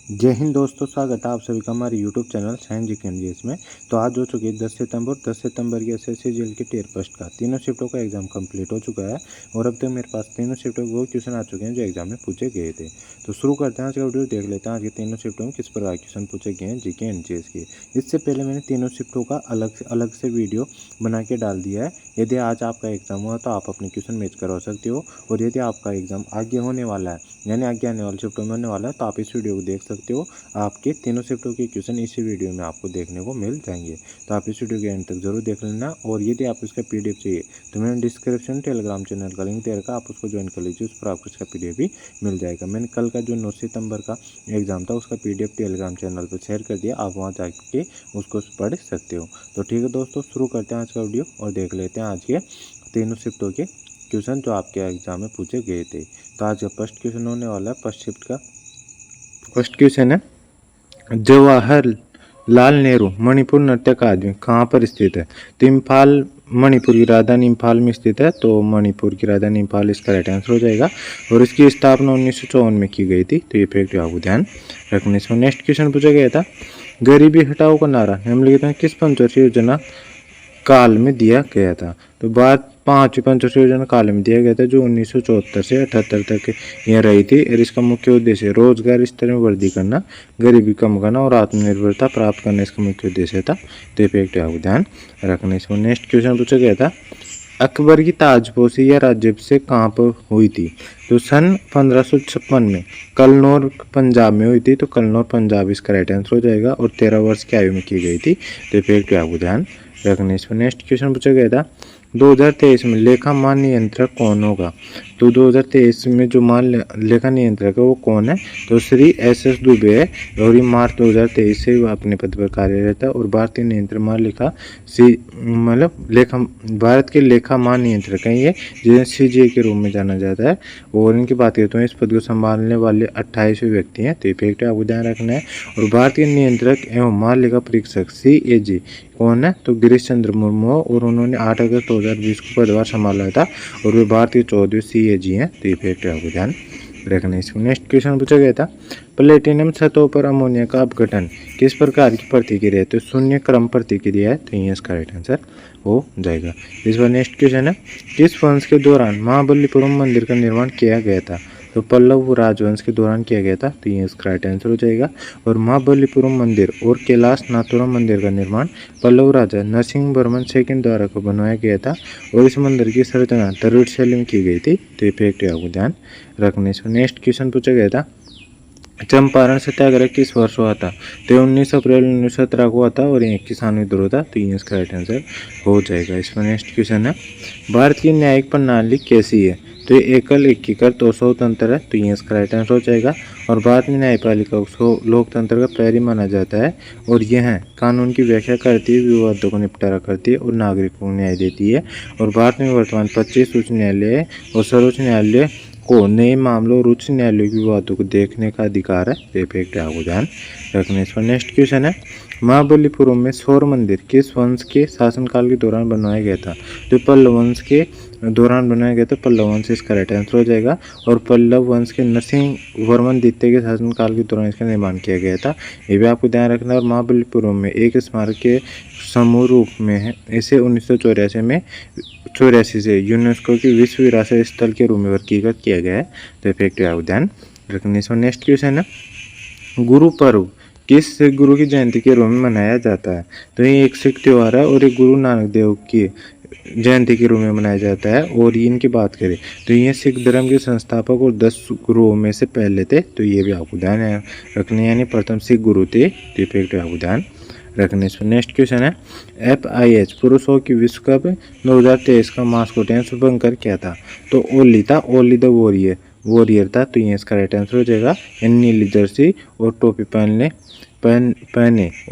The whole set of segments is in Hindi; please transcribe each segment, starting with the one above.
जय हिंद दोस्तों, स्वागत है आप सभी का हमारे यूट्यूब चैनल साइंस जी के एनजीएस में। तो आज हो चुकी है 10 सितंबर की एसएससी जीएल की टियर फर्स्ट का तीनों शिफ्टों का एग्जाम कंप्लीट हो चुका है और अब तक मेरे पास तीनों शिफ्टों के वो क्वेश्चन आ चुके हैं जो एग्जाम में पूछे गए थे। तो शुरू करते हैं आज का वीडियो, देख लेते हैं आज के तीनों शिफ्टों में किस प्रकार क्वेश्चन पूछे गए हैं जीके एनजीएस के। इससे पहले मैंने तीनों शिफ्टों का अलग से वीडियो बना के डाल दिया है। यदि आज आपका एग्जाम हुआ तो आप अपने क्वेश्चन मैच करवा सकते हो, और यदि आपका एग्जाम आगे होने वाला है यानी आगे आने वाले शिफ्टों में होने वाला है तो आप इस वीडियो को देख सकते हो। आपके तीनों शिफ्टों के क्वेश्चन इसी वीडियो में आपको देखने को मिल जाएंगे, तो आप इस वीडियो के एंड तक जरूर देख लेना। और यदि आप इसका पीडीएफ चाहिए तो मैंने डिस्क्रिप्शन टेलीग्राम चैनल का लिंक दे रखा, आप उसको ज्वाइन कर लीजिए, उस पर आपको इसका पीडीएफ भी मिल जाएगा। मैंने कल का जो 9 सितंबर का एग्जाम था उसका पीडीएफ टेलीग्राम चैनल पर शेयर कर दिया, आप वहाँ जाके उसको पढ़ सकते हो। तो ठीक है दोस्तों, शुरू करते हैं आज का वीडियो और देख लेते हैं आज के तीनों शिफ्टों के क्वेश्चन जो आपके एग्जाम में पूछे गए थे। तो आज का फर्स्ट क्वेश्चन होने वाला है फर्स्ट शिफ्ट का। फर्स्ट क्वेश्चन है, जवाहरलाल नेहरू मणिपुर नृत्य अकादमी कहाँ पर स्थित है? तो इम्फाल, मणिपुर की राजधानी इम्फाल में स्थित है, तो मणिपुर की राजधानी इम्फाल इसका राइट आंसर हो जाएगा। और इसकी स्थापना 1954 में की गई थी, तो ये फैक्ट आपको ध्यान रखने। इसमें नेक्स्ट क्वेश्चन पूछा गया था, गरीबी हटाओ का नारा निम्नलिखित में किस पंचवर्षीय योजना काल में दिया गया था? तो बात 5वीं पंचवर्षीय योजना काल में दिया गया था जो 1974 से 78 तक यह रही थी। और इसका मुख्य उद्देश्य रोजगार स्तर में वृद्धि करना, गरीबी कम करना और आत्मनिर्भरता प्राप्त करना इसका मुख्य उद्देश्य था। तो ये फैक्ट आपको ध्यान रखना। इसमें नेक्स्ट क्वेश्चन पूछा गया था, अकबर की ताजपोशी या राज्याभिषेक कहाँ पर हुई थी? तो सन 1556 में कलनौर पंजाब में हुई थी, तो कलनौर पंजाब इसका राइट आंसर हो जाएगा। और 13 वर्ष की आयु में की गई थी, तो फैक्ट आपको ध्यान रखने। इसमें नेक्स्ट क्वेश्चन पूछा गया था, 2023 में लेखा मान नियंत्रक कौन होगा? तो 2023 में जो लेखा नियंत्रक है वो कौन है? तो श्री SS दुबे है, और ये मार्च 2023 से अपने पद पर कार्यरत है। और भारतीय नियंत्रण महालेखा भारत के लेखा मान नियंत्रक हैं ये, जिन्हें CGA के रूप में जाना जाता है। और इनकी बात करते हैं, इस पद को संभालने वाले 28वें व्यक्ति हैं, तो ये फैक्ट आपको ध्यान रखना है। और भारतीय नियंत्रक एवं महालेखा परीक्षक CAG कौन है? तो गिरीश चंद्र मुर्मू, और उन्होंने 8 अगस्त 2020 को पदभार संभाला था, और वे भारतीय 14वें CAG हैं, तो ये फैक्ट आपको ध्यान रखना है। इसमें नेक्स्ट क्वेश्चन पूछा गया था, प्लेटिनम सतहों पर अमोनिया का अपघटन किस प्रकार की प्रतिक्रिया है? तो शून्य क्रम प्रतिक्रिया है, तो ये इसका राइट आंसर हो जाएगा। इस बार नेक्स्ट क्वेश्चन है, किस वंश के दौरान महाबलीपुरम मंदिर का निर्माण किया गया था? तो पल्लव राजवंश के दौरान किया गया था, तो ये इसका राइट आंसर हो जाएगा। और महाबलीपुरम मंदिर और कैलाश नाथुरम मंदिर का निर्माण पल्लव राजा नरसिंहवर्मन II द्वारा को बनवाया गया था, और इस मंदिर की संरचना द्रविड़ शैली में की गई थी, तो ये फैक्ट आपको ध्यान रखने। से नेक्स्ट क्वेश्चन पूछा गया था, चंपारण सत्याग्रह किस वर्ष हुआ था? तो 19 अप्रैल 1917 को हुआ था, और ये किसान विद्रोह था, तो ये इसका राइट आंसर हो जाएगा। इसमें नेक्स्ट क्वेश्चन है, भारत की न्यायिक प्रणाली कैसी है? तो ये एकल, एकीकृत और स्वतंत्र है, तो ये इसका राइट आंसर हो जाएगा। और भारत में न्यायपालिका को लोकतंत्र का प्रहरी माना जाता है, और यह कानून की व्याख्या करती है, विवादों को निपटारा करती है और नागरिकों को न्याय देती है। और भारत में वर्तमान 25 उच्च न्यायालय है, और सर्वोच्च न्यायालय को नए मामलों और उच्च न्यायालय की विवादों को देखने का अधिकार है, तो फैक्ट आपको ध्यान रखने। इस पर नेक्स्ट क्वेश्चन है, महाबलीपुरम में सौर मंदिर किस वंश के शासनकाल के दौरान बनवाया गया था? तो पल्लव वंश के दौरान बनाया गया था, पल्लव वंश इसका राइट आंसर हो जाएगा। और पल्लव वंश के नरसिंहवर्मन द्वितीय के शासनकाल के दौरान इसका निर्माण किया गया था, ये भी आपको ध्यान रखना। और महाबलीपुरम में एक स्मारक के समूह रूप में है, इसे 1984 से यूनेस्को की विश्व विरासत स्थल के रूप में वर्गीकृत किया गया है, तो फैक्ट आपको ध्यान रखने। इसमें नेक्स्ट क्वेश्चन है, गुरु पर्व किस सिख गुरु की जयंती के रूप में मनाया जाता है? तो ये एक सिख त्यौहार है, और एक गुरु नानक देव की जयंती के रूप में मनाया जाता है। और इनकी बात करें तो ये सिख धर्म के संस्थापक और 10 गुरुओं में से पहले थे, तो ये भी आपको ध्यान रखने, यानी प्रथम सिख गुरु थे, तो फैक्ट आपको ध्यान रखने। इस पर नेक्स्ट क्वेश्चन है, FIH पुरुषों की विश्व कप 2023 का मास्कोट या शुभंकर क्या था? तो ओली था, ओली द वॉरियर था, तो ये इसका राइट आंसर हो जाएगा। नीली जर्सी और टोपी पहने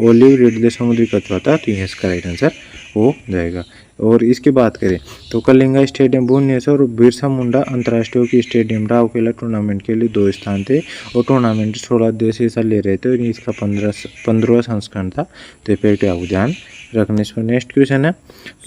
ओलिव रिडले समुद्री कछुआ था, तो ये इसका राइट आंसर हो जाएगा। और इसकी बात करें तो कलिंगा स्टेडियम भुवनेश्वर और बिरसा मुंडा अंतर्राष्ट्रीय हॉकी स्टेडियम राउरकेला टूर्नामेंट के लिए 2 स्थान थे, और टूर्नामेंट 16 देश हिस्सा ले रहे थे, और इसका 15वां संस्करण था, तो फैक्ट आपको ध्यान रखने। इस पर नेक्स्ट क्वेश्चन है,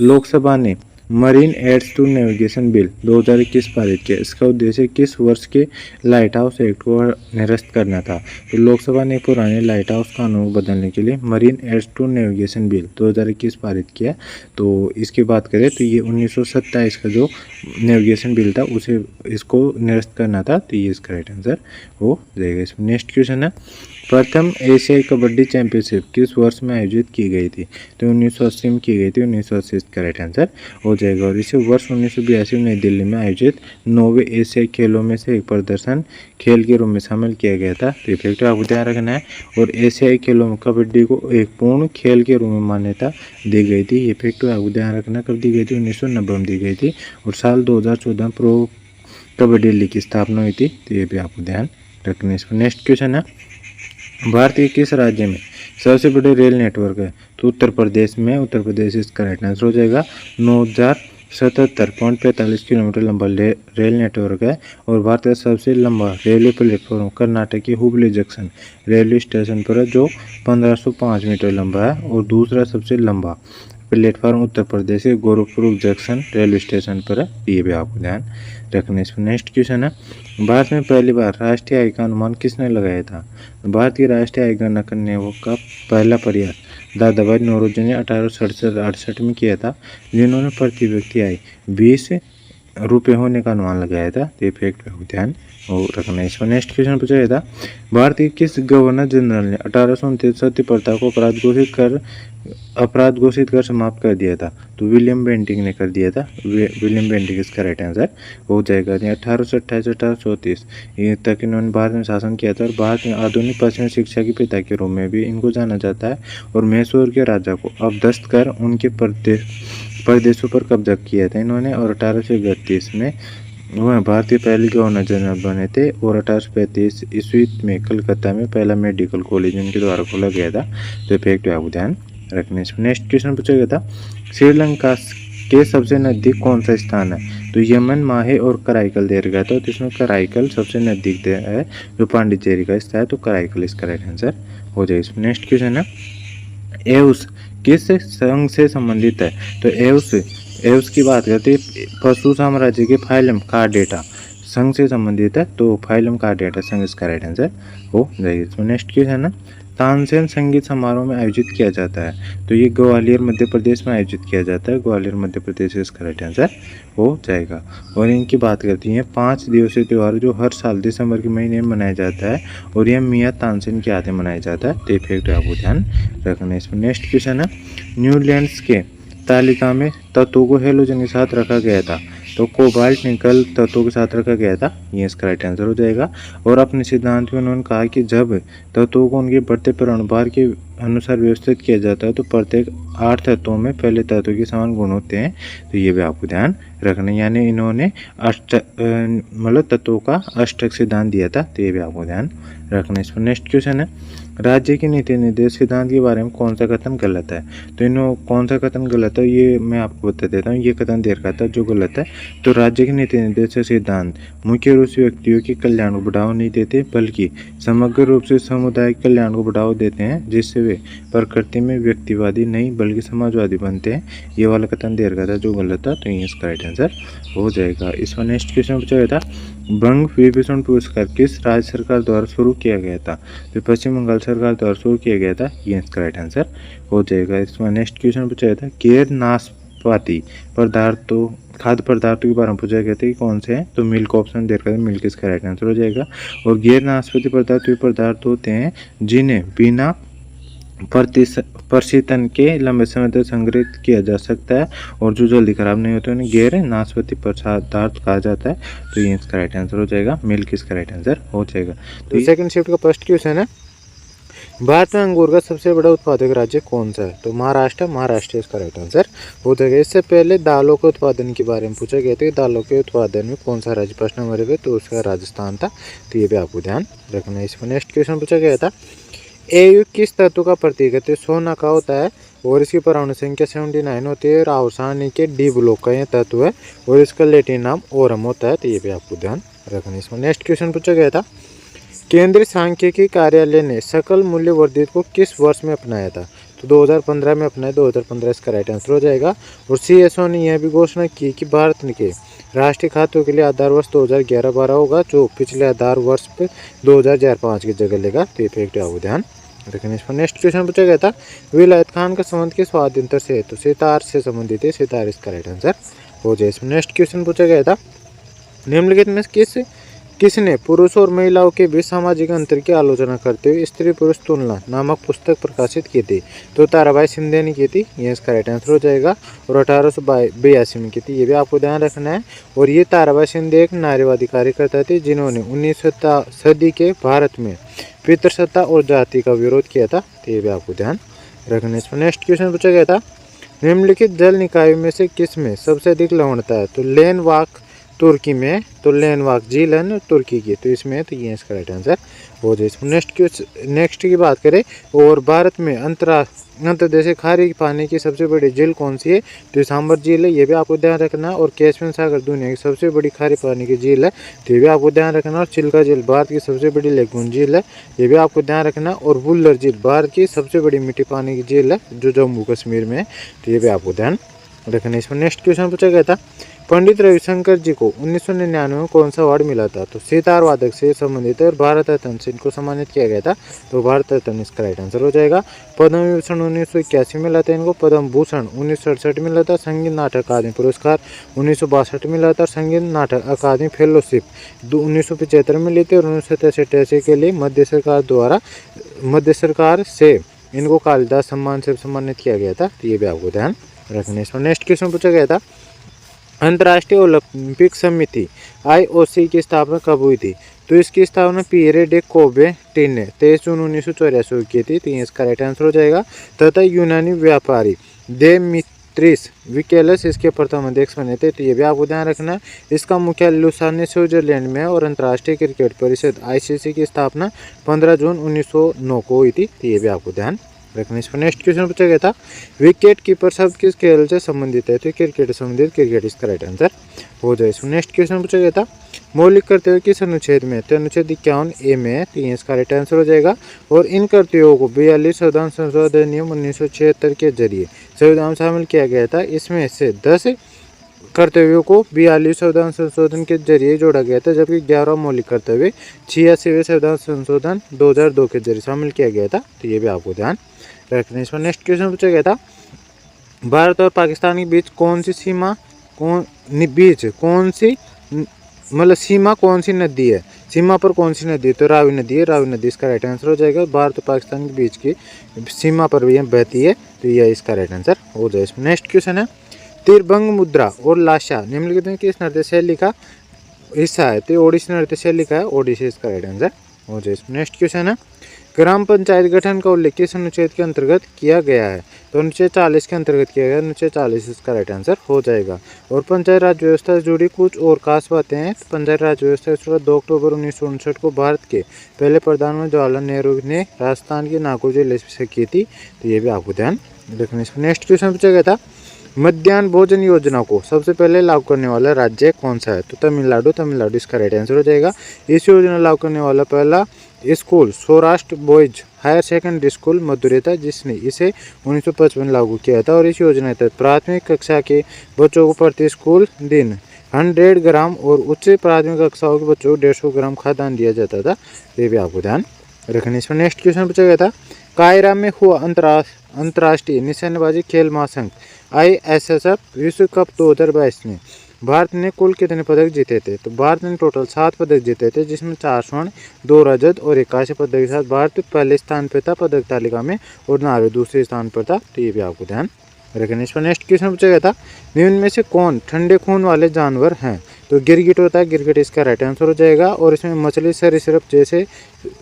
लोकसभा ने marine aids to navigation bill 2021 पारित किया। इसका उद्देश्य किस वर्ष के लाइट हाउस एक्ट को निरस्त करना था। तो लोकसभा ने पुराने लाइट हाउस कानून को बदलने के लिए marine aids to navigation bill 2021 पारित किया। तो इसकी बात करें तो ये 1927 का जो नेविगेशन बिल था उसे इसको निरस्त करना था। तो ये इसका राइट आंसर हो जाएगा। इसमें नेक्स्ट क्वेश्चन है, प्रथम एशियाई कबड्डी चैंपियनशिप किस वर्ष में आयोजित की गई थी। तो 1980 में की गई थी। 1980 इसका राइट आंसर हो जाएगा। और इसे वर्ष 1982 नई दिल्ली में आयोजित 9वें एशियाई खेलों में से एक प्रदर्शन खेल के रूप में शामिल किया गया था। तो फैक्ट आपको ध्यान रखना है। और एशियाई खेलों में कबड्डी को एक पूर्ण खेल के रूप में मान्यता दी गई थी। ये फैक्ट आपको ध्यान रखना, कब दी गई थी, 1990 में दी गई थी। और साल 2014 प्रो कबड्डी लीग की स्थापना हुई थी। तो ये भी आपको ध्यान रखना है। इसमें नेक्स्ट क्वेश्चन है, भारत के किस राज्य में सबसे बड़े रेल नेटवर्क है। तो उत्तर प्रदेश में। उत्तर प्रदेश इसका राइट आंसर हो जाएगा। 9077.45 किलोमीटर लंबा रेल नेटवर्क है। और भारत का सबसे लंबा रेलवे प्लेटफॉर्म कर्नाटक के हुबली जंक्शन रेलवे स्टेशन पर है, जो 1505 मीटर लंबा है। और दूसरा सबसे लंबा प्लेटफॉर्म उत्तर प्रदेश के गोरखपुर जंक्शन रेलवे स्टेशन पर है। ये भी आपको ध्यान रखना है। इसमें नेक्स्ट क्वेश्चन है, भारत में पहली बार राष्ट्रीय आय का अनुमान किसने लगाया था। भारत की राष्ट्रीय आय गणना करने का पहला प्रयास दादाभाई नौरोजी ने 1867 में किया था, जिन्होंने प्रति व्यक्ति आय 20 रुपये होने का अनुमान लगाया था। तो ये फैक्ट ध्यान रखना है। इसमें नेक्स्ट क्वेश्चन पूछा गया था, भारत के किस गवर्नर जनरल ने 1829 सती प्रथा को अपराध घोषित कर समाप्त कर दिया था। तो विलियम बेंटिंक ने कर दिया था। विलियम बेंटिंक इसका राइट आंसर हो जाएगा। 1828-1834 तक इन्होंने भारत में शासन किया था। और भारत में आधुनिक पश्चिमी शिक्षा के पिता के रूप में भी इनको जाना जाता है। और मैसूर के राजा को अपदस्थ कर उनके प्रदेशों पर कब्जा किया था इन्होंने। और 1831 में वह भारत के पहले गवर्नर जनरल बने थे। और 1835 ईस्वी में कलकत्ता में पहला मेडिकल कॉलेज उनके द्वारा खोला गया था। तो फैक्ट आपको ध्यान रखने। नेक्स्ट क्वेश्चन पूछा गया था, श्रीलंका के सबसे नज़दीक कौन सा स्थान है। तो यमन, माहे और कराईकल दिया गया था। तो इसमें कराईकल सबसे नज़दीक है, जो पांडिचेरी का हिस्सा है। तो कराईकल इसका राइट आंसर हो जाएगा। इसमें नेक्स्ट क्वेश्चन है, एउस किस संघ से संबंधित है। तो एउस की बात करते हैं पशु साम्राज्य के फाइलम का डेटा संघ से संबंधित है। तो फाइलम का डेटा संघ इसका राइट आंसर हो जाएगा। इसमें नेक्स्ट क्वेश्चन है, तानसेन संगीत समारोह में आयोजित किया जाता है। तो ये ग्वालियर मध्य प्रदेश में आयोजित किया जाता है। ग्वालियर मध्य प्रदेश इसका राइट आंसर हो जाएगा। और इनकी बात करती हैं 5 दिवसीय त्यौहार जो हर साल दिसंबर के महीने में मनाया जाता है। और यह मियाँ तानसेन के हाथे मनाया जाता है। तो फैक्ट आपको ध्यान रखना है। इसमें नेक्स्ट क्वेश्चन है, न्यूलैंड्स के तालिका में तत्वों को हेलोजन के साथ रखा गया था। तो कोबाल्ट निकल तत्वों के साथ रखा गया था। ये इसका राइट आंसर हो जाएगा। और अपने सिद्धांत में उन्होंने कहा कि जब तत्वों को उनके बढ़ते परमाणु भार के अनुसार व्यवस्थित किया जाता है तो प्रत्येक 8 तत्वों में पहले तत्व के समान गुण होते हैं। तो ये भी आपको ध्यान रखना है। यानी इन्होंने मतलब तत्वों का अष्टक सिद्धांत दिया था। तो ये भी आपको ध्यान रखना है। इसमें नेक्स्ट क्वेश्चन है, राज्य के नीति निर्देश सिद्धांत के बारे में कौन सा कथन गलत है। तो इन्हों कौन सा कथन गलत है ये मैं आपको बता देता हूँ। ये कथन दे रखा था जो गलत है। तो राज्य के नीति निर्देश सिद्धांत मुख्य रूप से व्यक्तियों के कल्याण को बढ़ावा नहीं देते, बल्कि समग्र रूप से सामुदायिक कल्याण को बढ़ावा देते हैं, जिससे वे प्रकृति में व्यक्तिवादी नहीं बल्कि समाजवादी बनते हैं। ये वाला कथन दे रखा था जो गलत था। तो ये इसका राइट आंसर हो जाएगा। इसमें नेक्स्ट क्वेश्चन पूछा गया था, बंग विभूषण पुरस्कार किस राज्य सरकार द्वारा शुरू किया गया था। तो पश्चिम बंगाल सरकार द्वारा शुरू किया गया था। ये इसका राइट आंसर हो जाएगा। इसमें नेक्स्ट क्वेश्चन पूछा गया था, गैर नाशपाती पदार्थों खाद्य पदार्थों के बारे में पूछा गया था कि कौन से हैं। तो मिल्क ऑप्शन दे रखा है, मिल्क इसका राइट आंसर हो जाएगा। और गैर नाशपाती पदार्थ वे पदार्थ होते हैं जिन्हें बिना प्रशीतन के लंबे समय तक संग्रहित किया जा सकता है और जो जल्दी खराब नहीं होते उन्हें गैर नाशपाती पदार्थ कहा जाता है। तो ये इसका राइट आंसर हो जाएगा। मिल्क इसका राइट आंसर हो जाएगा। तो सेकंड शिफ्ट का फर्स्ट क्वेश्चन है, भारत में अंगूर का सबसे बड़ा उत्पादक राज्य कौन सा है। तो महाराष्ट्र इसका राइट आंसर हो जाएगा। इससे पहले दालों के उत्पादन के बारे में पूछा गया था कि दालों के उत्पादन में कौन सा राज्य प्रश्न नंबर पे, तो उसका राजस्थान था। तो ये भी आपको ध्यान रखना है। इसमें नेक्स्ट क्वेश्चन पूछा गया था, एयु किस तत्व का प्रतीक है। तो सोना का होता है और इसकी परमाणु संख्या 79 होती है। और आवर्सानी के डी ब्लॉक का यह तत्व है और इसका लैटिन नाम ओरम होता है। तो ये भी आपको ध्यान रखना है। इसमें नेक्स्ट क्वेश्चन पूछा गया था, केंद्रीय सांख्यिकी कार्यालय ने सकल मूल्य वर्धित को किस वर्ष में अपनाया था। तो 2015 में अपना है, 2015 इसका राइट आंसर हो जाएगा। और CSO ने यह भी घोषणा की कि भारत के राष्ट्रीय खातों के लिए आधार वर्ष 2011-12 होगा, जो पिछले आधार वर्ष पे 2005 की जगह लेगा। तो ये फैक्ट आपको ध्यान रखना। इस पर नेक्स्ट क्वेश्चन पूछा गया था, विलायत खान का संबंध किस स्वाधीनता से है? तो सितार से संबंधित है, सितार इसका राइट आंसर हो जाए। इसमें नेक्स्ट क्वेश्चन पूछा गया था, निम्नलिखित में किसने पुरुष और महिलाओं के बीच सामाजिक अंतर की आलोचना करते हुए स्त्री पुरुष तुलना नामक पुस्तक प्रकाशित की थी? तो ताराबाई शिंदे ने की थी, ये इसका राइट आंसर हो जाएगा। और 1882 में की थी, ये भी आपको ध्यान रखना है। और ये ताराबाई शिंदे एक नारीवादी कार्यकर्ता थी, जिन्होंने 19वीं सदी के भारत में पितृसत्ता और जाति का विरोध किया था। तो ये भी आपको ध्यान रखना है। इसमें नेक्स्ट क्वेश्चन पूछा गया था, निम्नलिखित जल निकायों में से किसमें सबसे अधिक लवणता है? तो लेनवाक तुर्की में, तो लेनवाक झील है तुर्की की, तो इसमें तो ये इसका राइट आंसर हो जाए। इसमें नेक्स्ट की बात करें, और भारत में अंतर्देशीय खारे पानी की सबसे बड़ी झील कौन सी है? तो सांबर झील है, ये भी आपको ध्यान रखना। और कैस्पियन सागर दुनिया की सबसे बड़ी खारे पानी की झील है, तो ये भी आपको ध्यान रखना। और चिल्का झील भारत की सबसे बड़ी लेगून झील है, ये भी आपको ध्यान रखना। और वुल्लर झील भारत की सबसे बड़ी मीठी पानी की झील है, जो जम्मू कश्मीर में है, तो ये भी आपको ध्यान रखना। इसमें नेक्स्ट क्वेश्चन पूछा गया था, पंडित रविशंकर जी को 1999 में कौन सा अवार्ड मिला था? तो सितार वादक से संबंधित है, और भारत रत्न से इनको सम्मानित किया गया था, तो भारत रत्न इसका राइट आंसर हो जाएगा। पद्म विभूषण 1981 में मिला था इनको, पद्म भूषण 1967 में मिला था, संगीत नाटक अकादमी पुरस्कार 1962 में मिला था, संगीत नाटक अकादमी फेलोशिप 1975 में मिली थी, और 1987 के लिए मध्य सरकार से इनको कालिदास सम्मान से सम्मानित किया गया था। तो ये भी आपको ध्यान रखना। इसमें नेक्स्ट क्वेश्चन पूछा गया था, अंतर्राष्ट्रीय ओलंपिक समिति IOC की स्थापना कब हुई थी? तो इसकी स्थापना पियरे डे कोबेटिन ने 23 जून 1984 को की थी, तो ये इसका राइट आंसर हो जाएगा। तथा यूनानी व्यापारी देमित्रिस विकेलस इसके प्रथम अध्यक्ष बने थे, तो ये भी आपको ध्यान रखना है। इसका मुख्यालय लुसाने स्विट्जरलैंड में है, और अंतर्राष्ट्रीय क्रिकेट परिषद ICC की स्थापना 15 जून 1909 को हुई थी, तो ये भी आपको ध्यान रखना। इस पर नेक्स्ट क्वेश्चन पूछा गया था, विकेट कीपर शब्द किस खेल से संबंधित है? तो क्रिकेट से संबंधित, क्रिकेट इसका राइट आंसर हो जाए। इसमें नेक्स्ट क्वेश्चन पूछा गया था, मौलिक कर्तव्य किस अनुच्छेद में? तो अनुच्छेद 51A में है, तो ये इसका राइट आंसर हो जाएगा। और इन कर्तव्यों को 42 संविधान संशोधन नियम 1976 के जरिए संविधान में शामिल किया गया था। इसमें से 10 कर्तव्यों को 42 संविधान संशोधन के जरिए जोड़ा गया था, जबकि 11 मौलिक कर्तव्य 86वें संविधान संशोधन 2002 के जरिए शामिल किया गया था, तो ये भी आपको ध्यान रखना है। इसमें नेक्स्ट क्वेश्चन पूछा गया था, भारत और पाकिस्तान के बीच कौन सी सीमा कौन सी नदी है? सीमा पर कौन सी नदी है? तो रावी नदी है, रावी नदी इसका राइट आंसर हो जाएगा। भारत और पाकिस्तान के बीच की सीमा पर भी बहती है, तो यह इसका राइट आंसर हो जाए। इसमें नेक्स्ट क्वेश्चन है, तीरभंग मुद्रा और लाशा निम्नलिखित में किस नृत्य शैली का हिस्सा है? तो ओडिसी नृत्य शैली का है, ओडिसी इसका राइट आंसर हो जाए। नेक्स्ट क्वेश्चन है, ग्राम पंचायत गठन का उल्लेख किस अनुच्छेद के अंतर्गत किया गया है? तो अनुच्छेद 40 के अंतर्गत किया गया, अनुच्छेद 40 इसका राइट आंसर हो जाएगा। और पंचायत राज व्यवस्था से जुड़ी कुछ और खास बातें हैं। पंचायत राज व्यवस्था की शुरुआत 2 अक्टूबर 1959 को भारत के पहले प्रधानमंत्री जवाहरलाल नेहरू ने राजस्थान के नागौर जिले से की थी, तो ये भी आपको ध्यान रखना। नेक्स्ट क्वेश्चन पूछा गया था, मध्याह्न भोजन योजना को सबसे पहले लागू करने वाला राज्य कौन सा है? तो तमिलनाडु इसका राइट आंसर हो जाएगा। इस योजना लागू करने वाला पहला school Saurashtra boys higher secondary school Madurai था, जिसने इसे 1955 लागू किया था। और इस योजना के तहत प्राथमिक कक्षा के बच्चों को प्रति स्कूल दिन 100 ग्राम और उच्च प्राथमिक कक्षाओं के बच्चों को 150 ग्राम खाद्यान्न दिया जाता था, ये भी आपको ध्यान रखना। इसमें नेक्स्ट क्वेश्चन पूछा गया था, कायरा में हुआ अंतर्राष्ट्रीय निशानेबाजी खेल महासंघ ISSF विश्व कप 2022 में भारत ने कुल कितने पदक जीते थे? तो भारत ने टोटल 7 पदक जीते थे, जिसमें 4 स्वर्ण 2 रजत और 81 पदक के साथ भारत पहले स्थान पर था पदक तालिका में, और नॉर्वे दूसरे स्थान पर था, तो ये भी आपको ध्यान रखना। इस पर नेक्स्ट क्वेश्चन पूछा गया था, निम्न में से कौन ठंडे खून वाले जानवर हैं? तो गिरगिट होता है, गिरगिट इसका राइट आंसर हो जाएगा। और इसमें मछली सरीसृप जैसे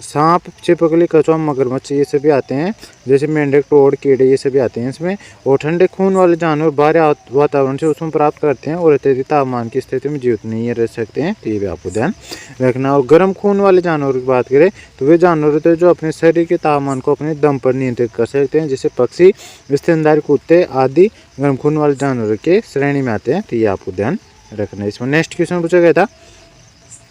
सांप, छिपकली, कछुआ, मगरमच्छ ये सभी आते हैं, जैसे मेंढक, टोड, कीड़े ये सभी आते हैं इसमें। और ठंडे खून वाले जानवर बाहरी वातावरण से उसमें प्राप्त करते हैं, और अत्यधिक तापमान की स्थिति में जीवित नहीं रह सकते हैं, तो ये भी आपको ध्यान रखना। और गर्म खून वाले जानवरों की बात करें तो वे जानवर होते हैं जो अपने शरीर के तापमान को अपने दम पर नियंत्रित कर सकते हैं, जैसे पक्षी, स्तनधारी कुत्ते आदि गर्म खून वाले जानवरों के श्रेणी में आते हैं, तो ये आपको ध्यान रखना है। इसमें नेक्स्ट क्वेश्चन पूछा गया था,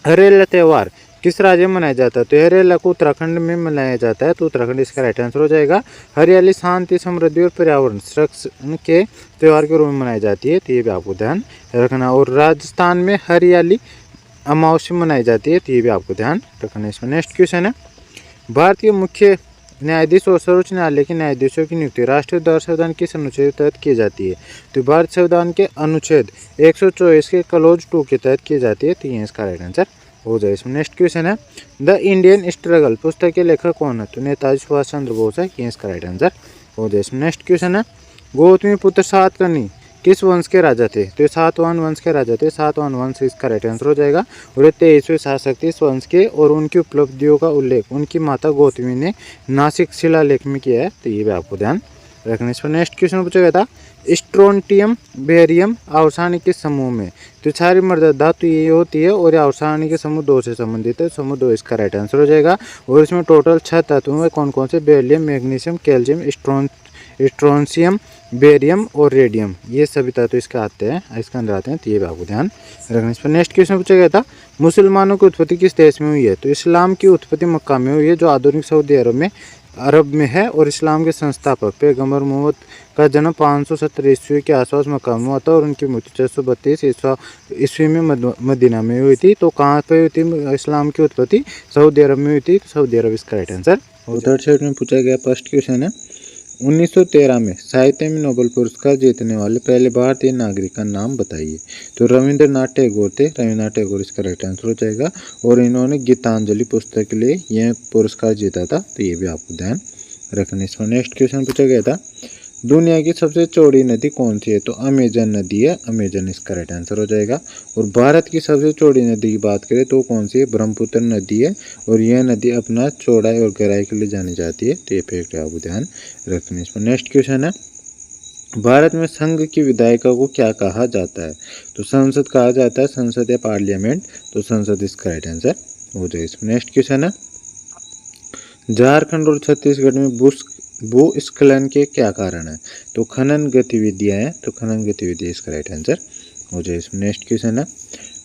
हरेला त्योहार किस राज्य में मनाया जाता है? तो हरियाला को उत्तराखंड में मनाया जाता है, तो उत्तराखंड इसका राइट आंसर हो जाएगा। हरियाली शांति, समृद्धि और पर्यावरण संरक्षण के त्यौहार के रूप में मनाई जाती है, तो ये भी आपको ध्यान रखना। और राजस्थान में हरियाली अमावस्या मनाई जाती है, तो ये भी आपको ध्यान रखना। इसमें नेक्स्ट क्वेश्चन है, भारतीय मुख्य न्यायाधीश और सर्वोच्च न्यायालय के न्यायाधीशों की नियुक्ति राष्ट्रीय द्वार संविधान किस अनुच्छेद के तहत की जाती है? तो भारत संविधान के अनुच्छेद 124 के क्लोज 2 के तहत की जाती है, तो ये इसका राइट आंसर हो जाए। इसमें नेक्स्ट क्वेश्चन है, द इंडियन स्ट्रगल पुस्तक के लेखक कौन है? तो नेताजी सुभाष चंद्र बोस है, ये इसका राइट आंसर हो जाए। इसमें नेक्स्ट क्वेश्चन है, गौतमी पुत्र सातकर्णी किस वंश के राजा थे? तो ये सातवाहन वंश के राजा थे, सातवाहन वंश इसका राइट आंसर हो जाएगा। और ये 23वें शासक थे इस वंश के, और उनकी उपलब्धियों का उल्लेख उनकी माता गौतमी ने नासिक शिलालेख में किया है, तो ये भी आपको ध्यान रखना। इस पर नेक्स्ट क्वेश्चन पूछा गया था, स्ट्रोंटियम बेरियम आवर्सानी के समूह में? तो क्षारीय मृदा धातु ये होती है, और आवर्सानी के समूह 2 से संबंधित है, समूह 2 इसका राइट आंसर हो जाएगा। और इसमें टोटल 6 तत्व है, कौन कौन से? Beryllium, magnesium, calcium, strontium, barium और रेडियम, ये सभी तत्व इसके आते हैं, इसके अंदर आते हैं, तो ये भी आपको ध्यान रखना। इस पर नेक्स्ट क्वेश्चन पूछा गया था, मुसलमानों की उत्पत्ति किस देश में हुई है? तो इस्लाम की उत्पत्ति मक्का में हुई है, जो आधुनिक सऊदी अरब में है। और इस्लाम के संस्थापक पैगंबर मोहम्मद का जन्म 570 ईस्वी के आसपास मक्का में हुआ था, और उनकी मृत्यु 632 ईस्वी में मदीना में हुई थी। तो कहाँ पे हुई थी इस्लाम की उत्पत्ति? सऊदी अरब में हुई थी, तो सऊदी अरब इसका राइट आंसर। और थर्ड सेट में पूछा गया फर्स्ट क्वेश्चन है, 1913 में साहित्य में नोबेल पुरस्कार जीतने वाले पहले भारतीय नागरिक का नाम बताइए? तो रविंद्रनाथ टैगोर थे, रविंद्रनाथ टैगोर इसका राइट आंसर हो जाएगा। और इन्होंने गीतांजलि पुस्तक के लिए यह पुरस्कार जीता था, तो ये भी आपको ध्यान रखना। इसमें नेक्स्ट क्वेश्चन पूछा गया था, दुनिया की सबसे चौड़ी नदी कौन सी है? तो अमेजन नदी है, अमेजन इसका राइट आंसर हो जाएगा। और भारत की सबसे चौड़ी नदी की बात करें तो कौन सी है? ब्रह्मपुत्र नदी है, और यह नदी अपना चौड़ाई और गहराई के लिए जानी जाती है, तो ये फैक्ट आपको ध्यान रखना। इसमें नेक्स्ट क्वेश्चन है, भारत में संघ की विधायिका को क्या कहा जाता है? तो संसद कहा जाता है, संसद या पार्लियामेंट, तो संसद इसका राइट आंसर हो जाए। इसमें नेक्स्ट क्वेश्चन है, झारखंड और छत्तीसगढ़ में भूस्खलन के क्या कारण है? तो खनन गतिविधियां हैं, तो खनन गतिविधि इसका राइट आंसर हो जाए। इसमें नेक्स्ट क्वेश्चन है,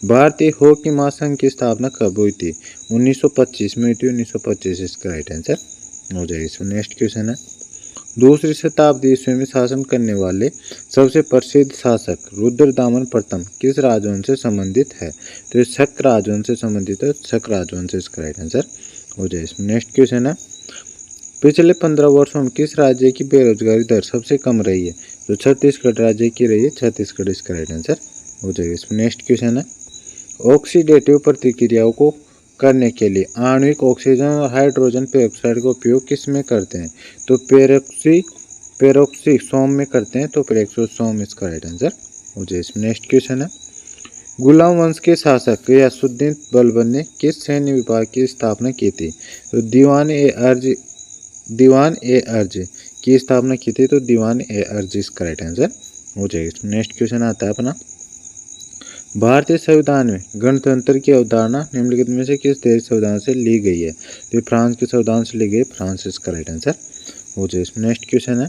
भारतीय हॉकी महासंघ की स्थापना कब हुई थी? 1925 में हुई थी, 1925 इसका राइट आंसर हो जाए। इसमें नेक्स्ट क्वेश्चन है, दूसरी शताब्दी ईस्वी में शासन करने वाले सबसे प्रसिद्ध शासक रुद्रदामन प्रथम किस राजवंश से संबंधित है? तो ये शक राजवंश से संबंधित है, शक राजवंश इसका राइट आंसर हो जाए। इसमें नेक्स्ट क्वेश्चन है, पिछले 15 वर्षों में किस राज्य की बेरोजगारी दर सबसे कम रही है? तो छत्तीसगढ़ राज्य की रही है, छत्तीसगढ़ इसका राइट आंसर हो जाएगा। इसमें नेक्स्ट क्वेश्चन है, ऑक्सीडेटिव प्रतिक्रियाओं को करने के लिए आणविक ऑक्सीजन और हाइड्रोजन पेरोक्साइड का उपयोग किस में करते हैं? तो पेरोक्सीसोम में करते हैं, तो पेरोक्सीसोम इसका राइट आंसर हो जाए। इसमें नेक्स्ट क्वेश्चन है, गुलाम वंश के शासक गयासुद्दीन बलबन ने किस सैन्य विभाग की स्थापना की थी? तो दीवान ए अर्ज की स्थापना की थी, तो दीवान ए अर्ज इसका राइट आंसर हो जाएगा। नेक्स्ट क्वेश्चन आता है अपना, भारतीय संविधान में गणतंत्र की अवधारणा निम्नलिखित में से किस देश संविधान से ली गई है? तो फ्रांस के संविधान से ली गई, फ्रांस इसका राइट आंसर हो जाए। नेक्स्ट क्वेश्चन है,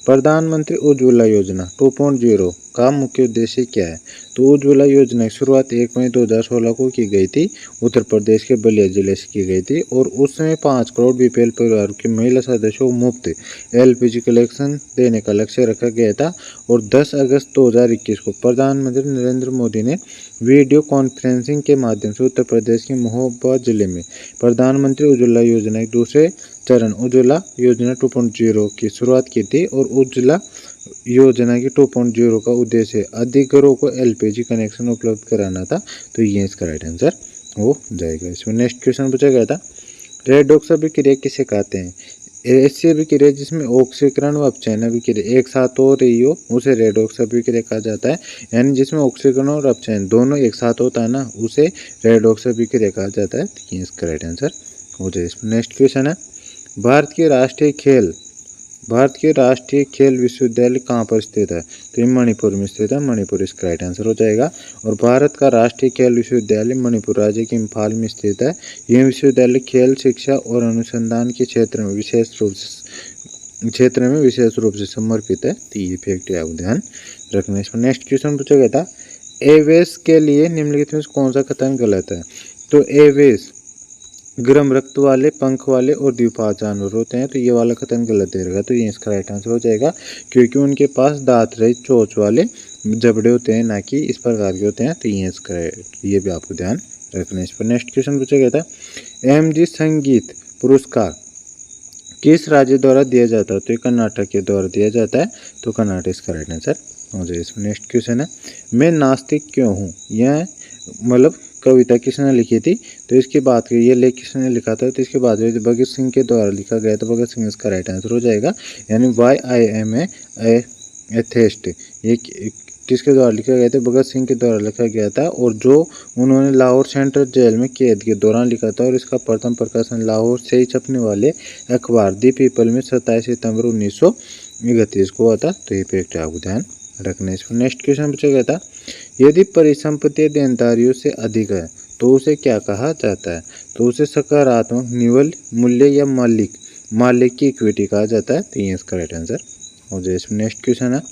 प्रधानमंत्री उज्ज्वला योजना 2.0 का मुख्य उद्देश्य क्या है? तो उज्ज्वला योजना की शुरुआत 1 मई 2016 को की गई थी, उत्तर प्रदेश के बलिया जिले से की गई थी, और उस समय 5 करोड़ बीपीएल परिवारों के महिला सदस्यों को मुफ्त एलपीजी कनेक्शन देने का लक्ष्य रखा गया था। और 10 अगस्त 2021 को प्रधानमंत्री नरेंद्र मोदी ने वीडियो कॉन्फ्रेंसिंग के माध्यम से उत्तर प्रदेश के महोबा जिले में प्रधानमंत्री उज्ज्वला योजना के दूसरे चरण उज्ज्वला योजना 2.0 की शुरुआत की थी। और उज्ज्वला योजना की 2.0 का उद्देश्य अधिक घरों को एलपीजी कनेक्शन उपलब्ध कराना था, तो ये इसका राइट आंसर हो जाएगा। इसमें नेक्स्ट क्वेश्चन पूछा गया था, रेडॉक्स अभिक्रिया किसे कहते हैं? ऐसी अभिक्रिया जिसमें ऑक्सीकरण व अपचयन अभिक्रिया एक साथ हो रही हो उसे रेडॉक्स अभिक्रिया कहा जाता है, यानी जिसमें ऑक्सीकरण और अपचयन दोनों एक साथ होता है ना, उसे रेडॉक्स अभिक्रिया कहा जाता है, तो ये इसका राइट आंसर हो जाए। इसमें नेक्स्ट क्वेश्चन है, भारत के राष्ट्रीय खेल विश्वविद्यालय कहाँ पर स्थित है? तो ये मणिपुर में स्थित है, मणिपुर इसका राइट आंसर हो जाएगा। और भारत का राष्ट्रीय खेल विश्वविद्यालय मणिपुर राज्य के इम्फाल में स्थित है। यह विश्वविद्यालय खेल शिक्षा और अनुसंधान के क्षेत्र में विशेष रूप से समर्पित है, तो ये फैक्ट आप ध्यान रखना। इसमें नेक्स्ट क्वेश्चन पूछा गया था, एवेस के लिए निम्नलिखित में कौन सा कथन गलत है? तो एवेस गर्म रक्त वाले, पंख वाले और द्विपाद जानवर होते हैं। तो ये वाला कथन गलत दे रहेगा, तो ये इसका राइट आंसर हो जाएगा, क्योंकि उनके पास दांत रहित चोंच वाले जबड़े होते हैं, ना कि इस प्रकार के होते हैं। तो ये इसका, ये भी आपको ध्यान रखना है। इस पर नेक्स्ट क्वेश्चन पूछा गया था, एमजी संगीत पुरस्कार किस राज्य द्वारा दिया जाता है? तो ये कर्नाटक के द्वारा दिया जाता है। तो कर्नाटक इसका राइट आंसर हो जाए। इसमें नेक्स्ट क्वेश्चन है, मैं नास्तिक क्यों हूँ? यह मतलब कविता किसने लिखी थी? तो इसकी बात करिए, ये लेख किसने लिखा था? तो इसके बाद भगत सिंह के द्वारा लिखा गया। तो भगत सिंह इसका राइट आंसर हो जाएगा, यानी वाई आई एम एथेस्ट, ये किसके द्वारा लिखा गया था? भगत सिंह के द्वारा लिखा गया था, और जो उन्होंने लाहौर सेंट्रल जेल में कैद के दौरान लिखा था। और इसका प्रथम प्रकाशन लाहौर से ही छपने वाले अखबार दी पीपल में 27 सितंबर 1931 को हुआ था। तो ये फैक्ट आपको ध्यान रखना है। इसमें नेक्स्ट क्वेश्चन पूछा गया था, यदि परिसंपत्ति देनदारियों से अधिक है तो उसे क्या कहा जाता है? तो उसे सकारात्मक निवल मूल्य या मालिक की इक्विटी कहा जाता है। तो ये इसका राइट आंसर हो जाए। इसमें नेक्स्ट क्वेश्चन है,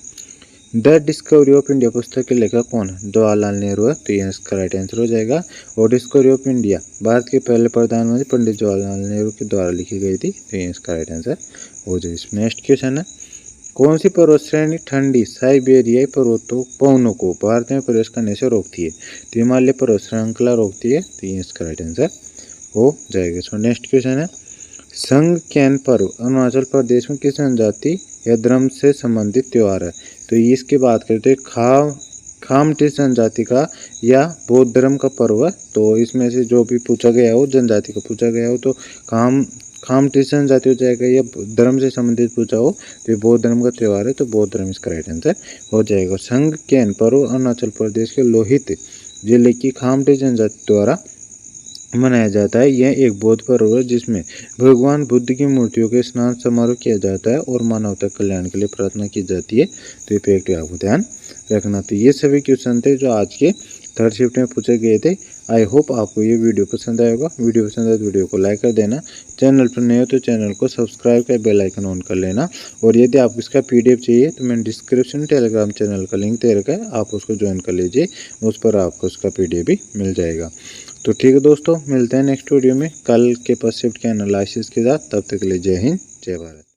द डिस्कवरी ऑफ इंडिया पुस्तक के लेखक कौन है? जवाहरलाल नेहरू है। तो ये इसका राइट आंसर हो जाएगा। और डिस्कवरी ऑफ इंडिया भारत के पहले प्रधानमंत्री पंडित जवाहरलाल नेहरू के द्वारा लिखी गई थी। तो ये इसका राइट आंसर हो जाए। इसमें नेक्स्ट क्वेश्चन है, कौन सी पर्वत श्रेणी ठंडी साइबेरियाई पर्वतों पवनों को भारत में प्रवेश करने से रोकती है? तो हिमालय पर्वत श्रृंखला रोकती है। तो ये इसका राइट आंसर हो जाएगा। इसमें नेक्स्ट क्वेश्चन है, संगक्यान पर्व अरुणाचल प्रदेश में किस जनजाति या धर्म से संबंधित त्यौहार है? तो इसकी बात करते हैं खामटिस जनजाति का या बौद्ध धर्म का पर्व है। तो इसमें से जो भी पूछा गया हो, जनजाति का पूछा गया हो, तो खामटिस जनजाति हो जाएगा, या धर्म से संबंधित पूछा हो तो ये बौद्ध धर्म का त्यौहार है। तो बौद्ध धर्म इसका राइट आंसर हो जाएगा। संगक्यान पर्व अरुणाचल प्रदेश के लोहित जिले की खामटिस जनजाति द्वारा मनाया जाता है। यह एक बौद्ध पर्व है जिसमें भगवान बुद्ध की मूर्तियों के स्नान समारोह किया जाता है और मानवता कल्याण के लिए प्रार्थना की जाती है। तो ये फैक्ट आपको ध्यान रखना। तो ये सभी क्वेश्चन थे जो आज के थर्ड शिफ्ट में पूछे गए थे। आई होप आपको ये वीडियो पसंद आएगा। वीडियो पसंद आए तो वीडियो को लाइक कर देना, चैनल पर नए हो तो चैनल को सब्सक्राइब कर बेल आइकन ऑन कर लेना। और यदि आपको इसका PDF चाहिए तो मैंने डिस्क्रिप्शन टेलीग्राम चैनल का लिंक दे रखा है, आप उसको ज्वाइन कर लीजिए, उस पर आपको उसका PDF भी मिल जाएगा। तो ठीक है दोस्तों, मिलते हैं नेक्स्ट वीडियो में कल के फर्स्ट शिफ्ट के एनालिसिस के साथ। तब तक के लिए जय हिंद, जय भारत।